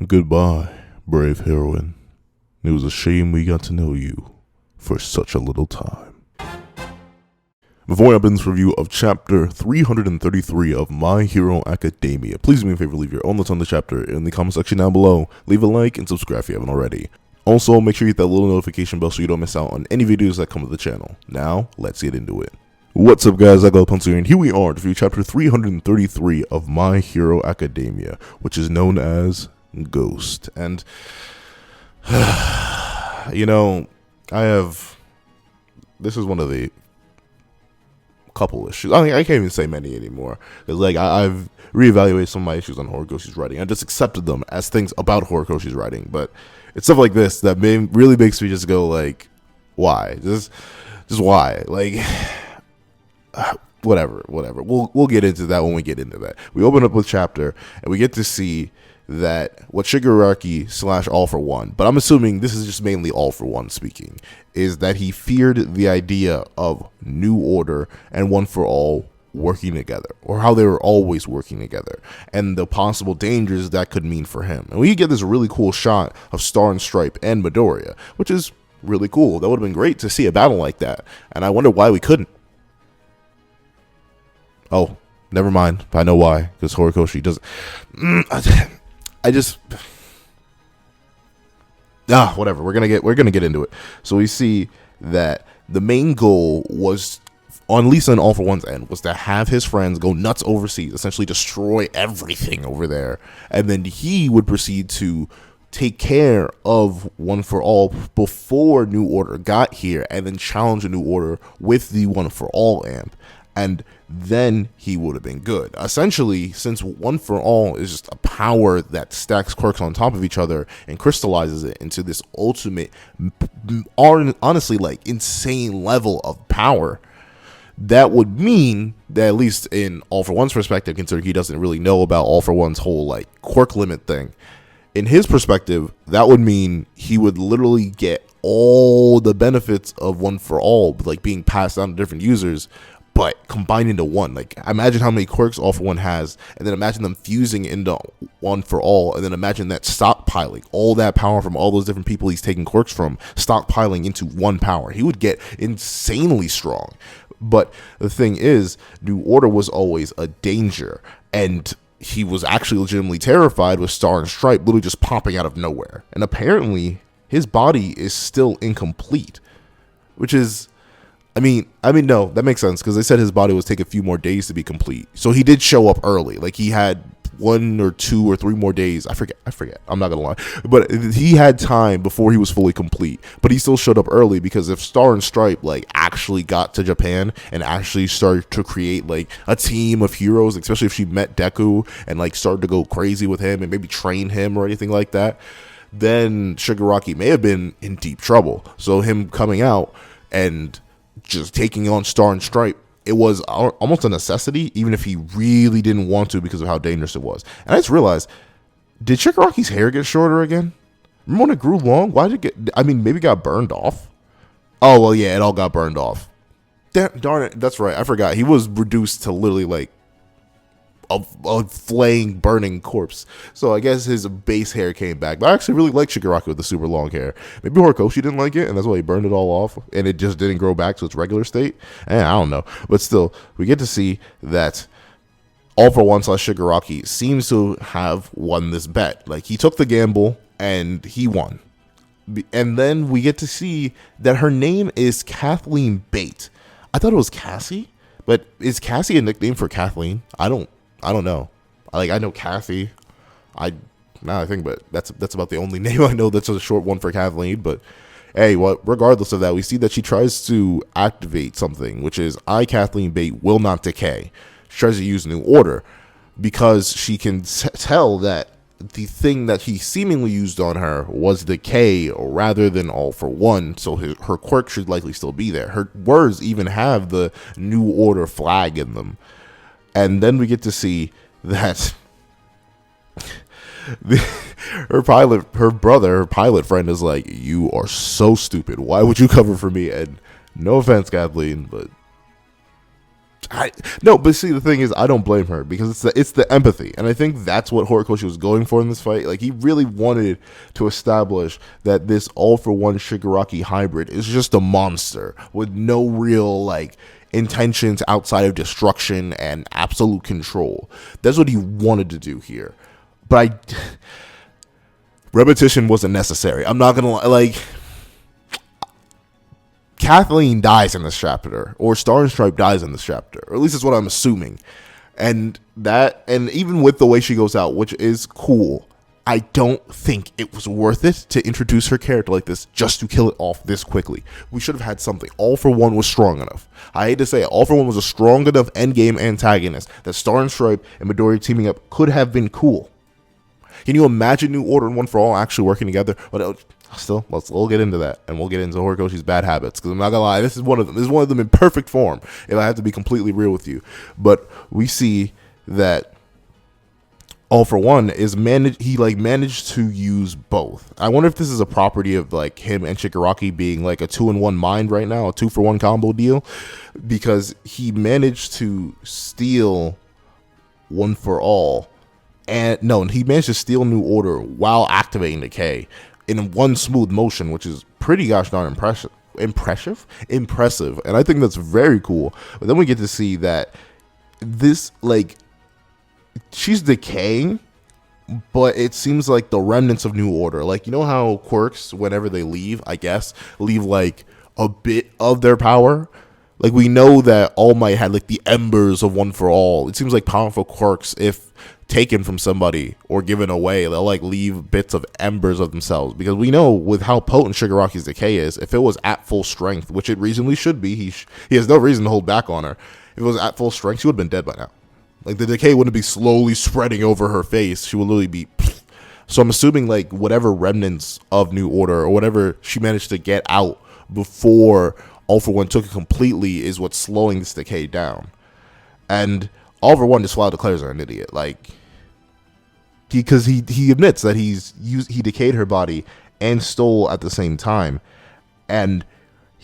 Goodbye, brave heroine. It was a shame we got to know you for such a little time. Before I open this review of chapter 333 of My Hero Academia, please do me a favor, leave your own thoughts on the chapter in the comment section down below. Leave a like and subscribe if you haven't already. Also, make sure you hit that little notification bell so you don't miss out on any videos that come to the channel. Now, let's get into it. What's up, guys? I got Punter, and here we are to review chapter 333 of My Hero Academia, which is known as Ghost. And you know, this is one of the couple issues. I mean, I can't even say many anymore, because I've reevaluated some of my issues on Horikoshi's writing. I just accepted them as things about Horikoshi's writing, but it's stuff like this that really makes me just go like, why? Just why? Like, whatever. We'll get into that when we get into that. We open up with chapter, and we get to see that what Shigaraki / All For One, but I'm assuming this is just mainly All For One speaking, is that he feared the idea of New Order and One For All working together, or how they were always working together, and the possible dangers that could mean for him. And we get this really cool shot of Star and Stripe and Midoriya, which is really cool. That would have been great to see a battle like that, and I wonder why we couldn't. Oh, never mind. I know why, because Horikoshi doesn't. Whatever. We're gonna get into it. So we see that the main goal was, on Lisa and All For One's end, was to have his friends go nuts overseas, essentially destroy everything over there, and then he would proceed to take care of One For All before New Order got here, and then challenge a New Order with the One For All amp. And then he would have been good. Essentially, since One For All is just a power that stacks quirks on top of each other and crystallizes it into this ultimate, honestly, like, insane level of power, that would mean that, at least in All For One's perspective, considering he doesn't really know about All For One's whole, like, quirk limit thing, in his perspective, that would mean he would literally get all the benefits of One For All, like, being passed down to different users, but combined into one. Like, imagine how many quirks All For One has, and then imagine them fusing into One For All, and then imagine that stockpiling all that power from all those different people he's taking quirks from, stockpiling into one power. He would get insanely strong. But the thing is, New Order was always a danger, and he was actually legitimately terrified with Star and Stripe literally just popping out of nowhere. And apparently, his body is still incomplete, which is, I mean, no, that makes sense, because they said his body would take a few more days to be complete. So he did show up early. Like, he had 1 or 2 or 3 more days. I forget. I'm not gonna lie, but he had time before he was fully complete. But he still showed up early, because if Star and Stripe like actually got to Japan and actually started to create like a team of heroes, especially if she met Deku and like started to go crazy with him and maybe train him or anything like that, then Shigaraki may have been in deep trouble. So him coming out and just taking on Star and Stripe, it was almost a necessity, even if he really didn't want to, because of how dangerous it was. And I just realized, did Shigaraki's hair get shorter again? Remember when it grew long? Why did it get, maybe it got burned off? Oh, well, yeah, it all got burned off. Darn it, that's right, I forgot. He was reduced to literally like a flaying, burning corpse. So I guess his base hair came back. But I actually really like Shigaraki with the super long hair. Maybe Horikoshi didn't like it, and that's why he burned it all off, and it just didn't grow back to its regular state. I don't know. But still, we get to see that All For One / Shigaraki seems to have won this bet. Like, he took the gamble, and he won. And then we get to see that her name is Kathleen Bate. I thought it was Cassie, but is Cassie a nickname for Kathleen? I don't know. I know Kathy. I think, but that's about the only name I know that's a short one for Kathleen. But hey, regardless of that, we see that she tries to activate something, which is Kathleen Bate will not decay. She tries to use New Order because she can tell that the thing that he seemingly used on her was decay rather than All For One, so her quirk should likely still be there. Her words even have the New Order flag in them. And then we get to see that her pilot friend is like, "You are so stupid. Why would you cover for me?" And no offense, Kathleen, but No, but see, the thing is, I don't blame her because it's the empathy, and I think that's what Horikoshi was going for in this fight. Like, he really wanted to establish that this All for One Shigaraki hybrid is just a monster with no real like intentions outside of destruction and absolute control. That's what he wanted to do here, but repetition wasn't necessary. I'm not gonna like. Kathleen dies in this chapter, or Star and Stripe dies in this chapter, or at least that's what I'm assuming. And even with the way she goes out, which is cool, I don't think it was worth it to introduce her character like this just to kill it off this quickly. We should have had something. All for One was strong enough. I hate to say it, All for One was a strong enough endgame antagonist that Star and Stripe and Midoriya teaming up could have been cool. Can you imagine New Order and One for All actually working together? But still, we'll get into that, and we'll get into Horikoshi's bad habits, because I'm not gonna lie, this is one of them. This is one of them in perfect form, if I have to be completely real with you. But we see that All for One is managed to use both. I wonder if this is a property of like him and Shigaraki being like a 2-in-1 mind right now, a 2-for-1 combo deal, because he managed to steal One for All. And no, he managed to steal New Order while activating the K in one smooth motion, which is pretty gosh darn impressive. And I think that's very cool. But then we get to see that this, like, she's decaying, but it seems like the remnants of New Order. Like, you know how quirks, whenever they leave, I guess, leave like a bit of their power? Like, we know that All Might had like the embers of One for All. It seems like powerful quirks, if taken from somebody or given away, they'll like leave bits of embers of themselves, because we know with how potent Shigaraki's decay is, if it was at full strength, which it reasonably should be, he has no reason to hold back on her. If it was at full strength, she would have been dead by now. Like, the decay wouldn't be slowly spreading over her face. She would literally be so I'm assuming like whatever remnants of New Order or whatever she managed to get out before All for One took it completely is what's slowing this decay down. And All for One just flat declares her an idiot. Like, because he admits that he decayed her body and stole at the same time, and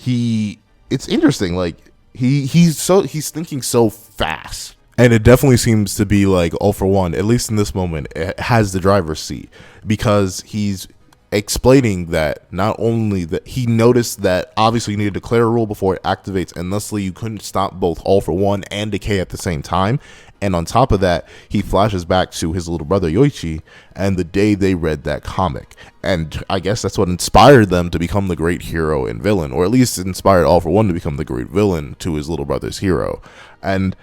it's interesting. Like, he's thinking so fast, and it definitely seems to be like All for One, at least in this moment, it has the driver's seat, because he's explaining that not only that he noticed that obviously you need to declare a rule before it activates, and thusly you couldn't stop both All for One and decay at the same time. And on top of that, he flashes back to his little brother Yoichi and the day they read that comic. And I guess that's what inspired them to become the great hero and villain, or at least inspired All for One to become the great villain to his little brother's hero. And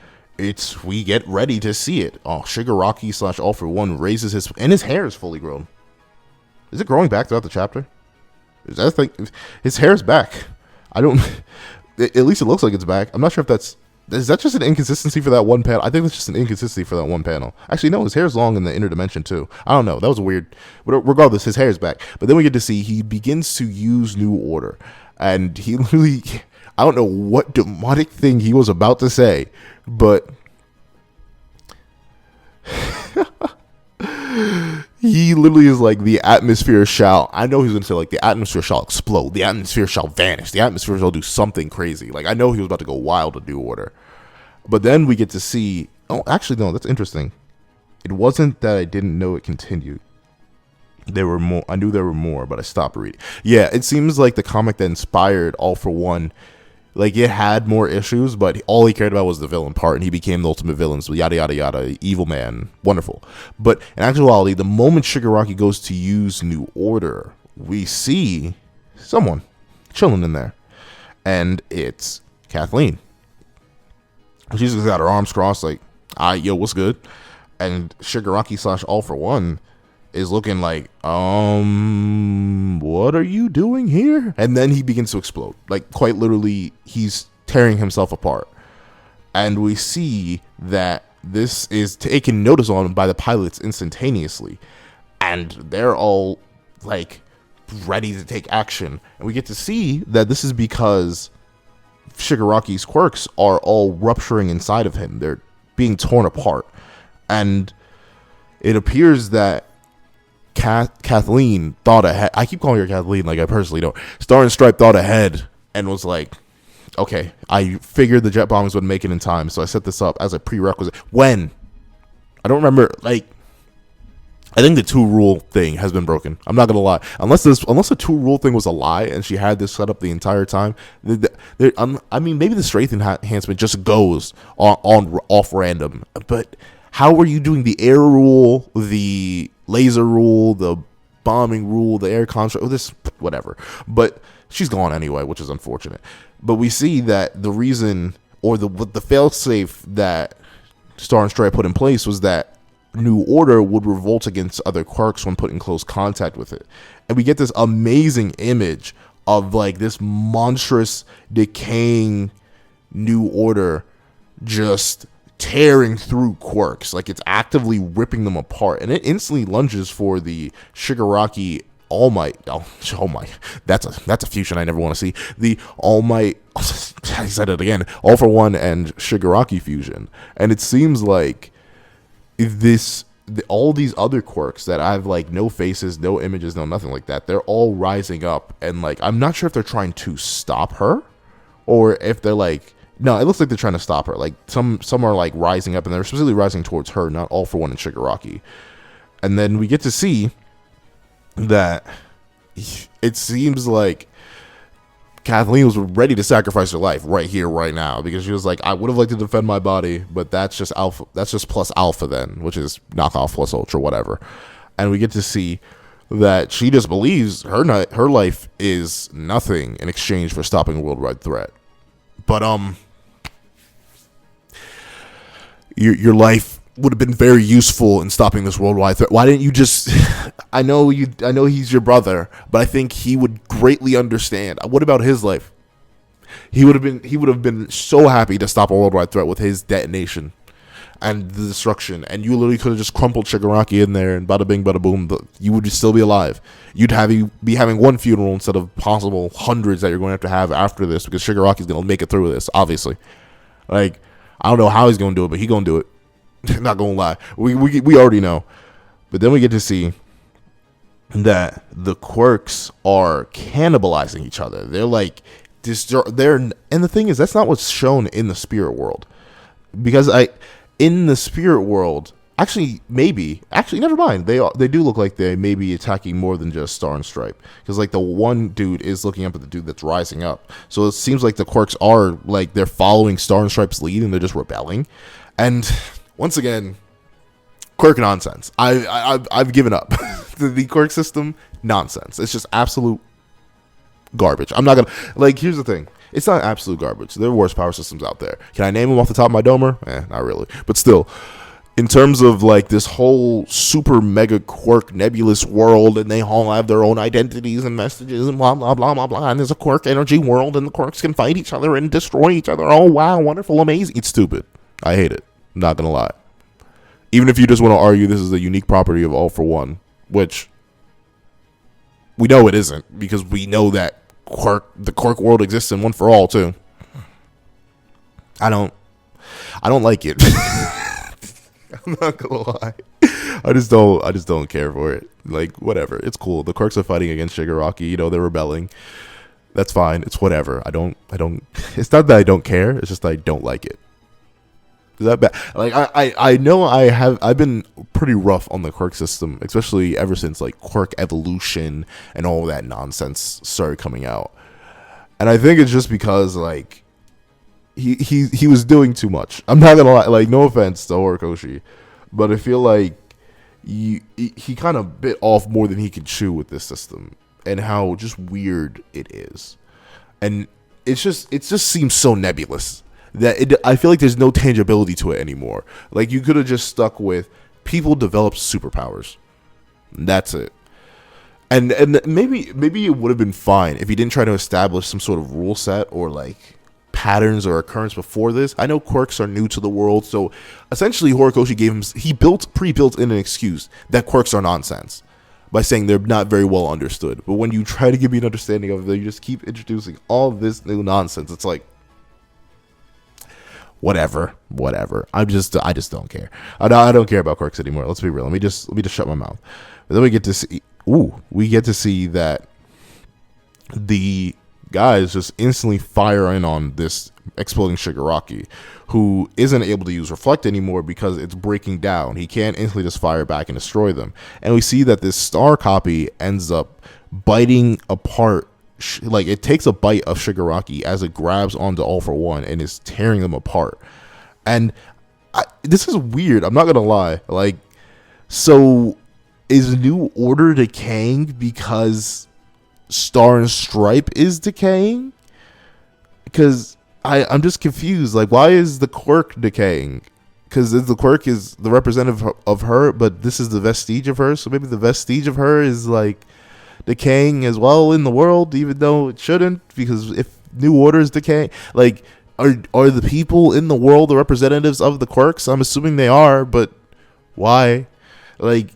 we get ready to see it. Oh, Shigaraki / All for One raises his hair is fully grown. Is it growing back throughout the chapter? Is that thing? His hair's back. At least it looks like it's back. I'm not sure if is that just an inconsistency for that one panel? I think that's just an inconsistency for that one panel. Actually, no, his hair's long in the inner dimension too. I don't know. That was weird. But regardless, his hair's back. But then we get to see he begins to use New Order. And he literally, I don't know what demonic thing he was about to say, but he literally is like, the atmosphere shall, I know he's going to say like, the atmosphere shall explode, the atmosphere shall vanish, the atmosphere shall do something crazy. Like, I know he was about to go wild with New Order. But then we get to see, oh, actually, no, that's interesting. It wasn't that I didn't know it continued. There were more, I knew there were more, but I stopped reading. Yeah, it seems like the comic that inspired All for One, like, it had more issues, but all he cared about was the villain part, and he became the ultimate villain, so yada, yada, yada, evil man, wonderful. But in actuality, the moment Shigaraki goes to use New Order, we see someone chilling in there, and it's Kathleen. She's just got her arms crossed, like, yo, what's good? And Shigaraki / All for One is looking like, what are you doing here? And then he begins to explode. Like, quite literally, he's tearing himself apart. And we see that this is taken notice on by the pilots instantaneously. And they're all, like, ready to take action. And we get to see that this is because Shigaraki's quirks are all rupturing inside of him. They're being torn apart. And it appears that Kathleen thought ahead. I keep calling her Kathleen like I personally don't. Star and Stripe thought ahead and was like, okay, I figured the jet bombers would make it in time, so I set this up as a prerequisite. When? I don't remember, like, I think the 2 rule thing has been broken. I'm not gonna lie. Unless the 2 rule thing was a lie and she had this set up the entire time. I mean, maybe the strength enhancement just goes on off random. But how are you doing the air rule, the laser rule, the bombing rule, the air construct? This whatever. But she's gone anyway, which is unfortunate. But we see that the reason or the failsafe that Star and Stripe put in place was that New Order would revolt against other Quarks when put in close contact with it. And we get this amazing image of like this monstrous decaying New Order just tearing through Quarks. Like it's actively ripping them apart. And it instantly lunges for the Shigaraki All Might. Oh my, that's a fusion I never want to see. The All Might, I said it again, All for One and Shigaraki fusion. And it seems like all these other Quarks that I've like no faces, no images, no nothing like that, they're all rising up, and like I'm not sure if they're trying to stop her or if they're like, no, it looks like they're trying to stop her. Like some are like rising up and they're specifically rising towards her, not All for One and Shigaraki. And then we get to see that it seems like Kathleen was ready to sacrifice her life right here, right now, because she was like, I would have liked to defend my body, but that's just alpha. That's just plus alpha then, which is knockoff plus ultra, whatever. And we get to see that she just believes her life is nothing in exchange for stopping a worldwide threat. But your life would have been very useful in stopping this worldwide threat. Why didn't you just? I know he's your brother, but I think he would greatly understand. What about his life? He would have been so happy to stop a worldwide threat with his detonation and the destruction. And you literally could have just crumpled Shigaraki in there, and bada bing, bada boom. You would still be alive. You'd be having one funeral instead of possible hundreds that you're going to have after this, because Shigaraki's going to make it through this, obviously. Like, I don't know how he's going to do it, but he's going to do it. Not gonna lie, we already know. But then we get to see that the Quarks are cannibalizing each other. They're like and the thing is, that's not what's shown in the spirit world, because in the spirit world, actually never mind, they do look like they may be attacking more than just Star and Stripe, because like the one dude is looking up at the dude that's rising up. So it seems like the Quarks are like they're following Star and Stripe's lead and they're just rebelling. And once again, Quark nonsense. I've given up. the Quark system, nonsense. It's just absolute garbage. I'm not gonna like. Here's the thing. It's not absolute garbage. There are worse power systems out there. Can I name them off the top of my domer? Not really. But still, in terms of like this whole super mega Quark nebulous world, and they all have their own identities and messages and blah blah blah blah blah. And there's a Quark energy world, and the Quarks can fight each other and destroy each other. Oh wow, wonderful, amazing. It's stupid. I hate it. Not gonna lie. Even if you just want to argue this is a unique property of All for One, which we know it isn't, because we know that the Quark world exists in One for All too. I don't like it. I'm not gonna lie. I just don't care for it. Like, whatever. It's cool. The Quarks are fighting against Shigaraki. You know, they're rebelling. That's fine. It's whatever. I don't. It's not that I don't care. It's just that I don't like it. Is that bad? Like I know I've been pretty rough on the Quark system, especially ever since like Quark evolution and all that nonsense started coming out. And I think it's just because like he was doing too much. I'm not gonna lie, like no offense to Horikoshi, but I feel like he kind of bit off more than he could chew with this system, and how just weird it is. And it just seems so nebulous that I feel like there's no tangibility to it anymore. Like, you could have just stuck with people develop superpowers. That's it. And maybe it would have been fine if he didn't try to establish some sort of rule set or like patterns or occurrence before this. I know Quarks are new to the world, so essentially Horikoshi pre-built in an excuse that Quarks are nonsense by saying they're not very well understood. But when you try to give me an understanding of it, you just keep introducing all this new nonsense. It's like, whatever. I just don't care. I don't care about Quarks anymore. Let's be real. Let me just shut my mouth. But then we get to see that the guys just instantly fire in on this exploding Shigaraki, who isn't able to use Reflect anymore because it's breaking down. He can't instantly just fire back and destroy them. And we see that this star copy ends up biting apart, like it takes a bite of Shigaraki as it grabs onto All For One and is tearing them apart. And this is weird, I'm not gonna lie. Like, so is New Order decaying because Star and Stripe is decaying? Because I'm just confused. Like, why is the quirk decaying? Because the quirk is the representative of her, but this is the vestige of her. So maybe the vestige of her is like decaying as well in the world, even though it shouldn't. Because if New Order is decaying, like, are the people in the world the representatives of the quirks? I'm assuming they are, but why? Like,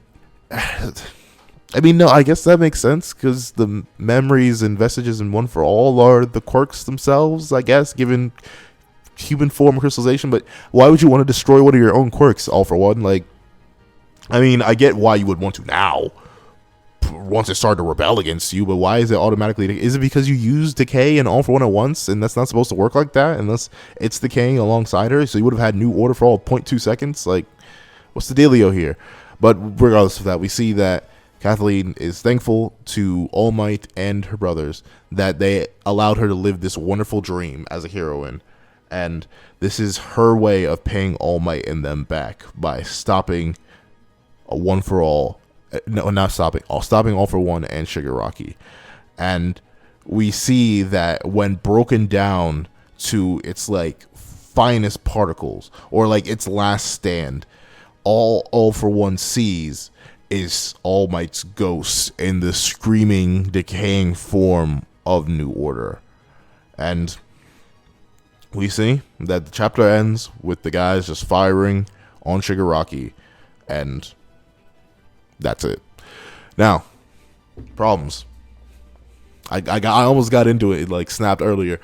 I mean, no, I guess that makes sense because the memories and vestiges in One for All are the quirks themselves, I guess, given human form crystallization. But why would you want to destroy one of your own quirks, All For One? Like, I mean, I get why you would want to now, once it started to rebel against you, but why is it automatically? Is it because you use Decay and All For One at once, and that's not supposed to work like that unless it's decaying alongside her? So you would have had New Order for all 0.2 seconds? Like, what's the dealio here? But regardless of that, we see that Kathleen is thankful to All Might and her brothers that they allowed her to live this wonderful dream as a heroine. And this is her way of paying All Might and them back by stopping a One for All. No, not stopping. Stopping All For One and Shigaraki. And we see that when broken down to its like finest particles, or like its last stand, all For One sees is All Might's ghost in the screaming, decaying form of New Order. And we see that the chapter ends with the guys just firing on Shigaraki, and that's it. Now, problems. I almost got into it, like snapped earlier.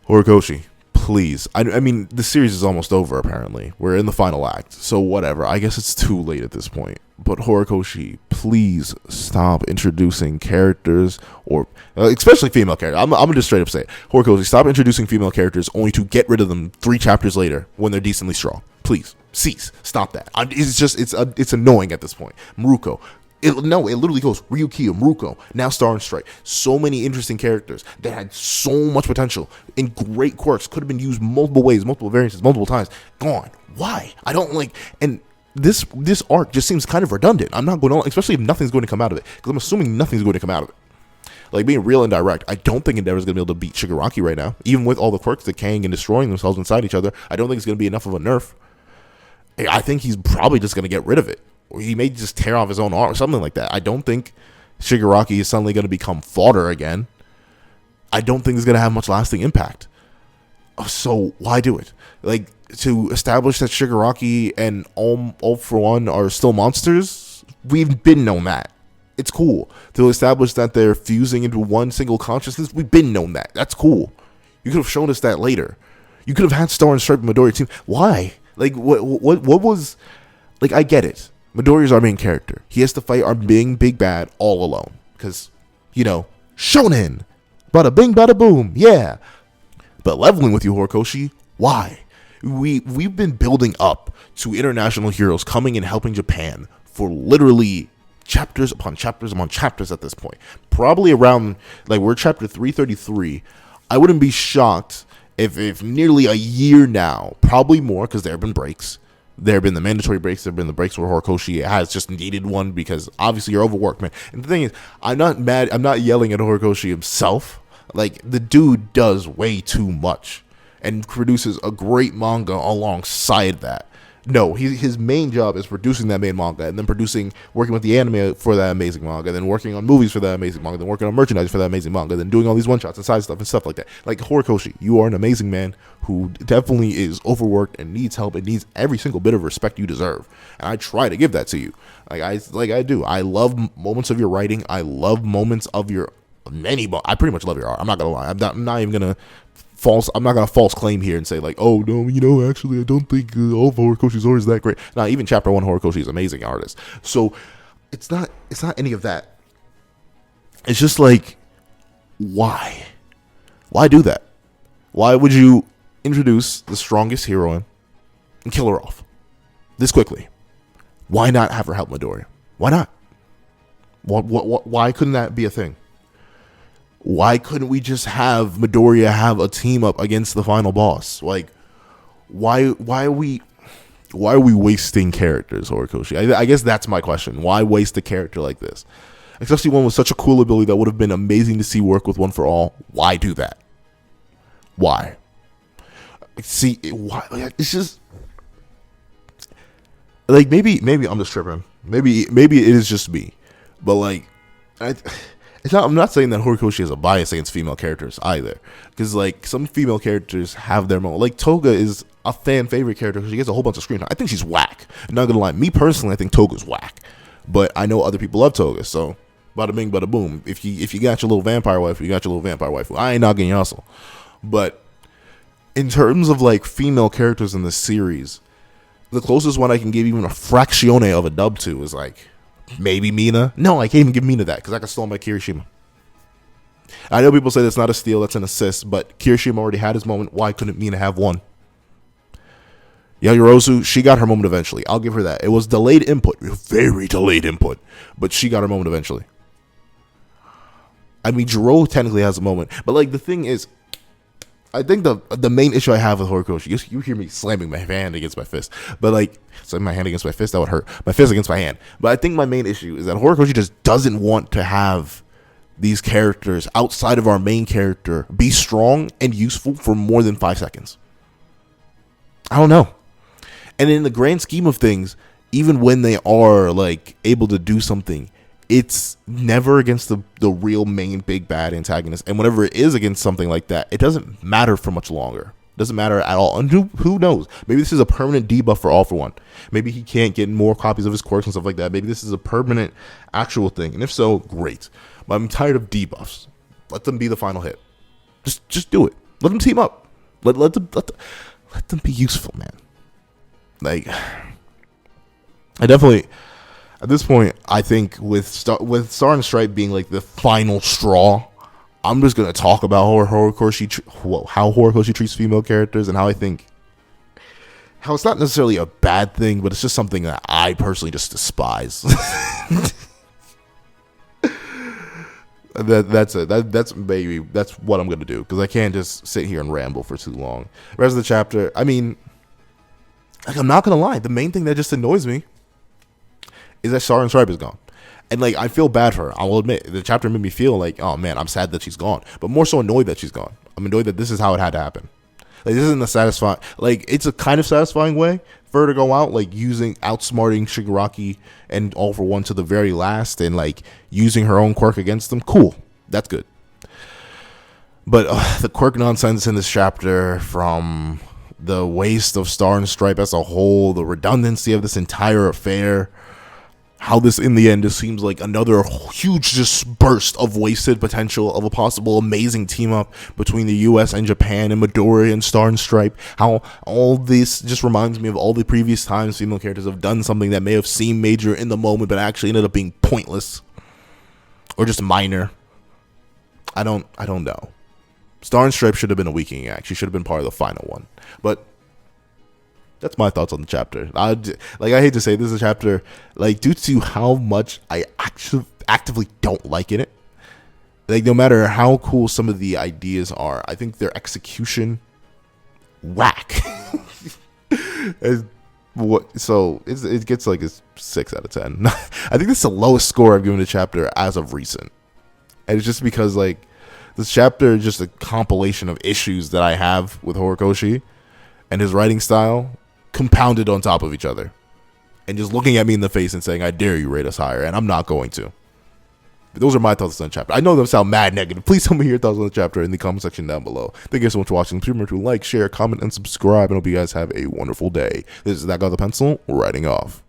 Horikoshi, please. I mean, the series is almost over, apparently. We're in the final act, so whatever. I guess it's too late at this point. But Horikoshi, please stop introducing characters, or especially female characters. I'm gonna just straight up say it. Horikoshi, stop introducing female characters only to get rid of them 3 chapters later when they're decently strong. Please, cease. Stop that. It's annoying at this point. Maruko. It literally goes Ryukiya, Maruko, now Star and Stripe. So many interesting characters that had so much potential and great quirks, could have been used multiple ways, multiple variances, multiple times. Gone. Why? I don't like. And this arc just seems kind of redundant. I'm not going to, especially if nothing's going to come out of it, because I'm assuming nothing's going to come out of it. Like, being real and direct, I don't think Endeavor's going to be able to beat Shigaraki right now, even with all the quirks decaying and destroying themselves inside each other. I don't think it's going to be enough of a nerf. I think he's probably just going to get rid of it. Or he may just tear off his own arm or something like that. I don't think Shigaraki is suddenly going to become fodder again. I don't think it's going to have much lasting impact. So why do it? Like, to establish that Shigaraki and All For One are still monsters? We've been known that. It's cool. To establish that they're fusing into one single consciousness? We've been known that. That's cool. You could have shown us that later. You could have had Star and Stripe and Midori team. Why? Like, what was... Like, I get it. Midori is our main character. He has to fight our big bad all alone. Because, shonen. Bada bing, bada boom. Yeah. But leveling with you, Horikoshi, why? We've been building up to international heroes coming and helping Japan for literally chapters upon chapters upon chapters at this point. Probably around, like, we're chapter 333. I wouldn't be shocked if nearly a year now, probably more, because there have been breaks. There have been the mandatory breaks. There have been the breaks where Horikoshi has just needed one because obviously you're overworked, man. And the thing is, I'm not mad. I'm not yelling at Horikoshi himself. Like, the dude does way too much and produces a great manga alongside that. No, his main job is producing that main manga and then working with the anime for that amazing manga, then working on movies for that amazing manga, then working on merchandise for that amazing manga, then doing all these one-shots and side stuff and stuff like that. Like, Horikoshi, you are an amazing man who definitely is overworked and needs help and needs every single bit of respect you deserve. And I try to give that to you. Like I do. I love moments of your writing. I love moments of your I pretty much love your art. I'm not going to lie. I'm not even going to false claim here and say, like, oh no, actually I don't think all of Horikoshi's art is that great. Now, even chapter 1 Horikoshi is an amazing artist. So it's not any of that. It's just like, why? Why do that? Why would you introduce the strongest heroine and kill her off this quickly? Why not have her help Midoriya? Why not? Why couldn't that be a thing? Why couldn't we just have Midoriya have a team up against the final boss? Like, why are we wasting characters, Horikoshi? I guess that's my question. Why waste a character like this? Especially one with such a cool ability that would have been amazing to see work with One for All. Why do that? Why? See, why? It's just like maybe I'm just tripping. Maybe it is just me, but like, I'm not saying that Horikoshi has a bias against female characters either, because like some female characters have their moment. Like Toga is a fan favorite character because she gets a whole bunch of screen time. I think she's whack. I'm not gonna lie, me personally, I think Toga's whack, but I know other people love Toga, so bada bing, bada boom. If you got your little vampire wife, you got your little vampire wife. I ain't knocking your hustle, but in terms of like female characters in this series, the closest one I can give even a fractione of a dub to is like maybe Mina. No, I can't even give Mina that because I can steal my Kirishima. I know people say that's not a steal, that's an assist, but Kirishima already had his moment. Why couldn't Mina have one? Yayorozu, she got her moment eventually. I'll give her that. It was delayed input, very delayed input, but she got her moment eventually. I mean, Jiro technically has a moment, but like the thing is, I think the main issue I have with Horikoshi, you hear me slamming my hand against my fist, but like, slamming my hand against my fist, that would hurt. My fist against my hand. But I think my main issue is that Horikoshi just doesn't want to have these characters outside of our main character be strong and useful for more than 5 seconds. I don't know. And in the grand scheme of things, even when they are like able to do something, it's never against the real main big bad antagonist. And whenever it is against something like that, it doesn't matter for much longer. It doesn't matter at all. And who knows? Maybe this is a permanent debuff for All for One. Maybe he can't get more copies of his quirks and stuff like that. Maybe this is a permanent actual thing. And if so, great. But I'm tired of debuffs. Let them be the final hit. Just do it. Let them team up. Let them be useful, man. Like, I definitely, at this point, I think with Star and Stripe being like the final straw, I'm just gonna talk about how Horikoshi treats female characters and how I think how it's not necessarily a bad thing, but it's just something that I personally just despise. That's it. That's what I'm gonna do because I can't just sit here and ramble for too long. The rest of the chapter, I mean, like, I'm not gonna lie, the main thing that just annoys me is that Star and Stripe is gone. And like, I feel bad for her. I will admit, the chapter made me feel like, oh man, I'm sad that she's gone, but more so annoyed that she's gone. I'm annoyed that this is how it had to happen. Like, this isn't a satisfying, like, it's a kind of satisfying way for her to go out, like outsmarting Shigaraki and All for One to the very last, and like using her own quirk against them. Cool, that's good. But the quirk nonsense in this chapter, from the waste of Star and Stripe as a whole, the redundancy of this entire affair, how this in the end just seems like another huge just burst of wasted potential of a possible amazing team up between the US and Japan and Midoriya and Star and Stripe. How all this just reminds me of all the previous times female characters have done something that may have seemed major in the moment but actually ended up being pointless or just minor. I don't know. Star and Stripe should have been a weakening act. She should have been part of the final one. But that's my thoughts on the chapter. I hate to say this is a chapter, like, due to how much I actually actively don't like in it. Like, no matter how cool some of the ideas are, I think their execution whack. So it gets like a 6 out of 10. I think that's the lowest score I've given a chapter as of recent. And it's just because, like, this chapter is just a compilation of issues that I have with Horikoshi and his writing style compounded on top of each other. And just looking at me in the face and saying, I dare you rate us higher, and I'm not going to. Those are my thoughts on the chapter. I know them sound mad negative. Please tell me your thoughts on the chapter in the comment section down below. Thank you so much for watching. Please remember to like, share, comment, and subscribe. And hope you guys have a wonderful day. This is That Guy with the Pencil, writing off.